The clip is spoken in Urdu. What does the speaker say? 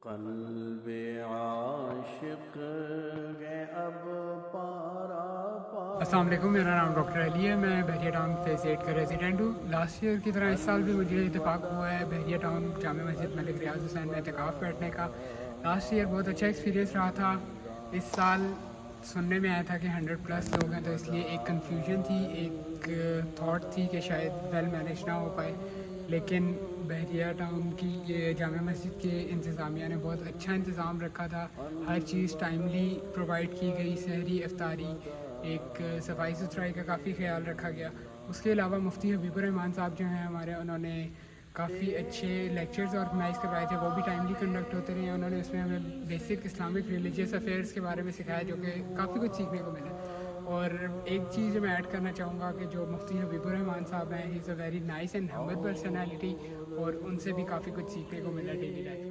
قلب عاشق ہے اب پارا پارا۔ السلام علیکم، میرا نام ڈاکٹر علی ہے، میں بحریہ ٹاؤن فیز 8 کا ریزیڈنٹ ہوں۔ لاسٹ ایئر کی طرح اس سال بھی مجھے اتفاق ہوا ہے بحریہ ٹاؤن جامع مسجد ملک ریاض حسین میں اعتکاف بیٹھنے کا۔ لاسٹ ایئر بہت اچھا ایکسپیرینس رہا تھا۔ اس سال سننے میں آیا تھا کہ 100+ لوگ ہیں، تو اس لیے ایک کنفیوژن تھی، ایک تھاٹ تھی کہ شاید ویل مینیج نہ ہو پائے، لیکن بحریہ ٹاؤن کی یہ جامع مسجد کے انتظامیہ نے بہت اچھا انتظام رکھا تھا۔ ہر چیز ٹائملی پرووائڈ کی گئی، سحری، افطاری، ایک صفائی ستھرائی کا کافی خیال رکھا گیا۔ اس کے علاوہ مفتی حبیب الرحمان صاحب جو ہیں ہمارے، انہوں نے کافی اچھے لیکچرز آرگنائز کروائے تھے، وہ بھی ٹائملی کنڈکٹ ہوتے رہے ہیں۔ انہوں نے اس میں ہمیں بیسک اسلامک ریلیجیس افیئرس کے بارے میں سکھایا، جو کہ کافی کچھ سیکھنے کو ملا۔ اور ایک چیز میں ایڈ کرنا چاہوں گا کہ جو مفتی حبیب الرحمان صاحب ہیں، he is a very nice and humble personality, اور ان سے بھی کافی کچھ سیکھنے کو ملا ڈیلی لائف۔